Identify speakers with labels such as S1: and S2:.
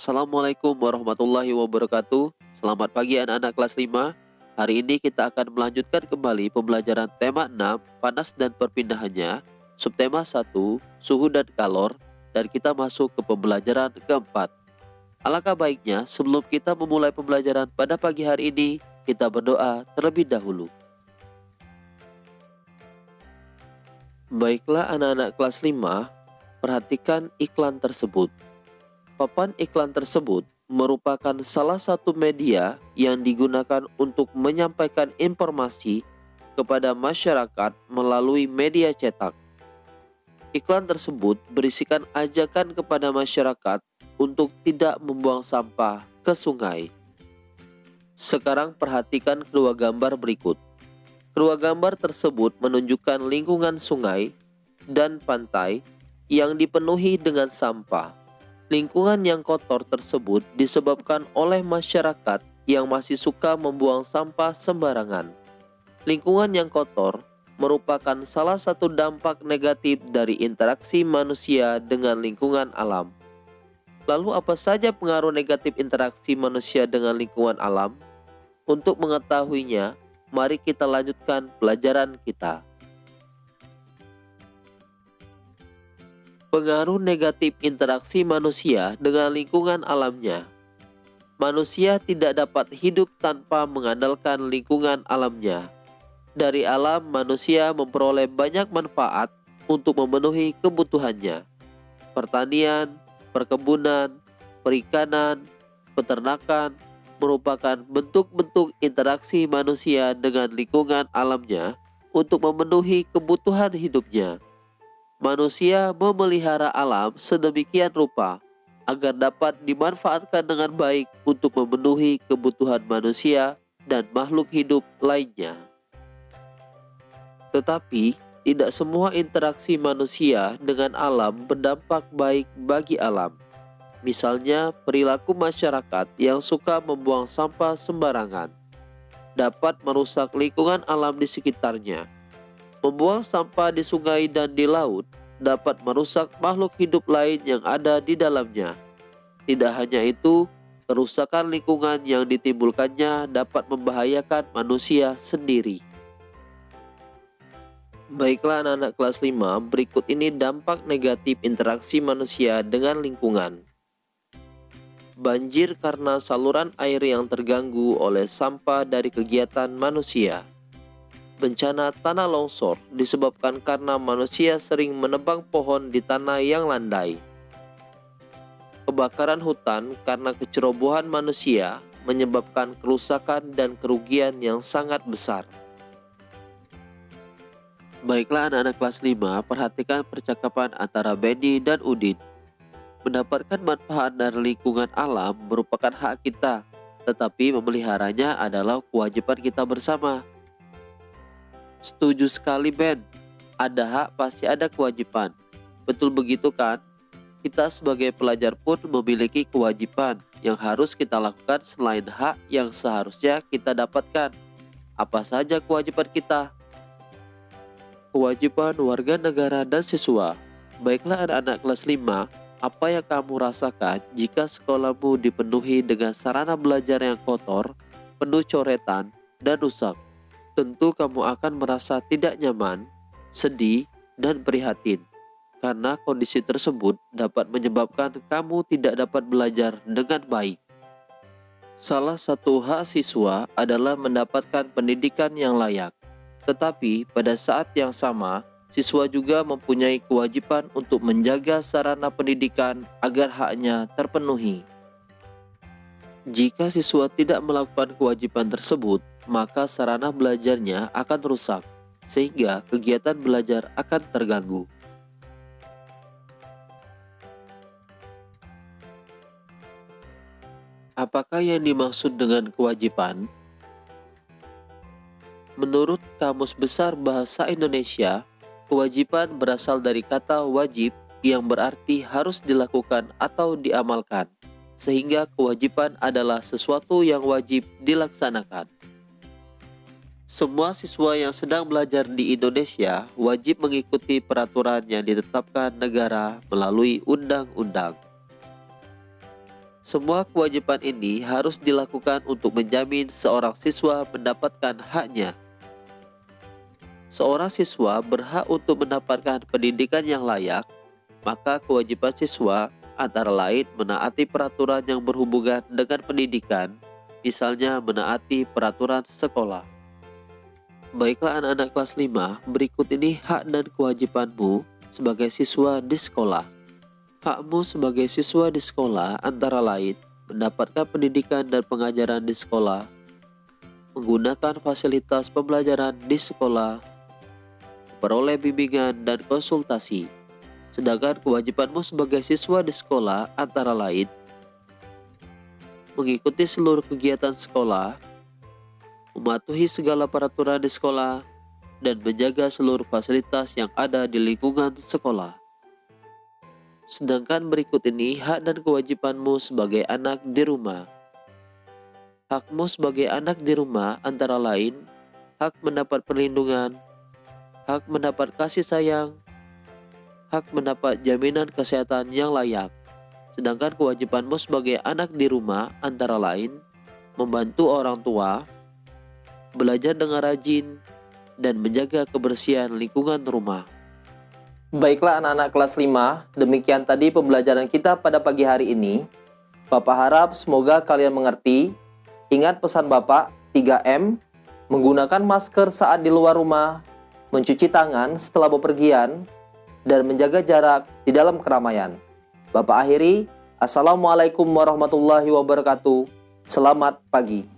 S1: Assalamualaikum warahmatullahi wabarakatuh. Selamat pagi anak-anak kelas 5. Hari ini kita akan melanjutkan kembali pembelajaran tema 6, panas dan perpindahannya, subtema 1, suhu dan kalor, dan kita masuk ke pembelajaran keempat. Alangkah baiknya sebelum kita memulai pembelajaran pada pagi hari ini, kita berdoa terlebih dahulu. Baiklah anak-anak kelas 5, perhatikan iklan tersebut. Papan iklan tersebut merupakan salah satu media yang digunakan untuk menyampaikan informasi kepada masyarakat melalui media cetak. Iklan tersebut berisikan ajakan kepada masyarakat untuk tidak membuang sampah ke sungai. Sekarang perhatikan kedua gambar berikut. Kedua gambar tersebut menunjukkan lingkungan sungai dan pantai yang dipenuhi dengan sampah. Lingkungan yang kotor tersebut disebabkan oleh masyarakat yang masih suka membuang sampah sembarangan. Lingkungan yang kotor merupakan salah satu dampak negatif dari interaksi manusia dengan lingkungan alam. Lalu apa saja pengaruh negatif interaksi manusia dengan lingkungan alam? Untuk mengetahuinya, mari kita lanjutkan pelajaran kita. Pengaruh negatif interaksi manusia dengan lingkungan alamnya. Manusia tidak dapat hidup tanpa mengandalkan lingkungan alamnya. Dari alam, manusia memperoleh banyak manfaat untuk memenuhi kebutuhannya. Pertanian, perkebunan, perikanan, peternakan merupakan bentuk-bentuk interaksi manusia dengan lingkungan alamnya untuk memenuhi kebutuhan hidupnya. Manusia memelihara alam sedemikian rupa agar dapat dimanfaatkan dengan baik untuk memenuhi kebutuhan manusia dan makhluk hidup lainnya. Tetapi, tidak semua interaksi manusia dengan alam berdampak baik bagi alam. Misalnya, perilaku masyarakat yang suka membuang sampah sembarangan dapat merusak lingkungan alam di sekitarnya. Membuang sampah di sungai dan di laut dapat merusak makhluk hidup lain yang ada di dalamnya. Tidak hanya itu, kerusakan lingkungan yang ditimbulkannya dapat membahayakan manusia sendiri. Baiklah anak-anak kelas 5, berikut ini dampak negatif interaksi manusia dengan lingkungan. Banjir karena saluran air yang terganggu oleh sampah dari kegiatan manusia. Bencana tanah longsor disebabkan karena manusia sering menebang pohon di tanah yang landai. Kebakaran hutan karena kecerobohan manusia menyebabkan kerusakan dan kerugian yang sangat besar. Baiklah anak-anak kelas 5, perhatikan percakapan antara Benny dan Udin. Mendapatkan manfaat dari lingkungan alam merupakan hak kita, tetapi memeliharanya adalah kewajiban kita bersama. Setuju sekali Ben, ada hak pasti ada kewajiban. Betul begitu kan? Kita sebagai pelajar pun memiliki kewajiban yang harus kita lakukan selain hak yang seharusnya kita dapatkan. Apa saja kewajiban kita? Kewajiban warga negara dan siswa. Baiklah anak-anak kelas 5, apa yang kamu rasakan jika sekolahmu dipenuhi dengan sarana belajar yang kotor, penuh coretan, dan rusak? Tentu kamu akan merasa tidak nyaman, sedih, dan prihatin, karena kondisi tersebut dapat menyebabkan kamu tidak dapat belajar dengan baik. Salah satu hak siswa adalah mendapatkan pendidikan yang layak, tetapi pada saat yang sama, siswa juga mempunyai kewajiban untuk menjaga sarana pendidikan agar haknya terpenuhi. Jika siswa tidak melakukan kewajiban tersebut, maka sarana belajarnya akan rusak, sehingga kegiatan belajar akan terganggu. Apakah yang dimaksud dengan kewajiban? Menurut Kamus Besar Bahasa Indonesia, kewajiban berasal dari kata wajib yang berarti harus dilakukan atau diamalkan, sehingga kewajiban adalah sesuatu yang wajib dilaksanakan. Semua siswa yang sedang belajar di Indonesia wajib mengikuti peraturan yang ditetapkan negara melalui undang-undang. Semua kewajiban ini harus dilakukan untuk menjamin seorang siswa mendapatkan haknya. Seorang siswa berhak untuk mendapatkan pendidikan yang layak, maka kewajiban siswa antara lain menaati peraturan yang berhubungan dengan pendidikan, misalnya menaati peraturan sekolah. Baiklah anak-anak kelas 5, berikut ini hak dan kewajibanmu sebagai siswa di sekolah. Hakmu sebagai siswa di sekolah antara lain mendapatkan pendidikan dan pengajaran di sekolah, menggunakan fasilitas pembelajaran di sekolah, peroleh bimbingan dan konsultasi. Sedangkan kewajibanmu sebagai siswa di sekolah antara lain mengikuti seluruh kegiatan sekolah, mematuhi segala peraturan di sekolah, dan menjaga seluruh fasilitas yang ada di lingkungan sekolah. Sedangkan berikut ini hak dan kewajibanmu sebagai anak di rumah. Hakmu sebagai anak di rumah antara lain hak mendapat perlindungan, hak mendapat kasih sayang, hak mendapat jaminan kesehatan yang layak. Sedangkan kewajibanmu sebagai anak di rumah antara lain membantu orang tua, belajar dengan rajin, dan menjaga kebersihan lingkungan rumah.
S2: Baiklah anak-anak kelas 5, demikian tadi pembelajaran kita pada pagi hari ini. Bapak harap semoga kalian mengerti. Ingat pesan Bapak 3M, menggunakan masker saat di luar rumah, mencuci tangan setelah bepergian, dan menjaga jarak di dalam keramaian. Bapak akhiri, Assalamualaikum warahmatullahi wabarakatuh. Selamat pagi.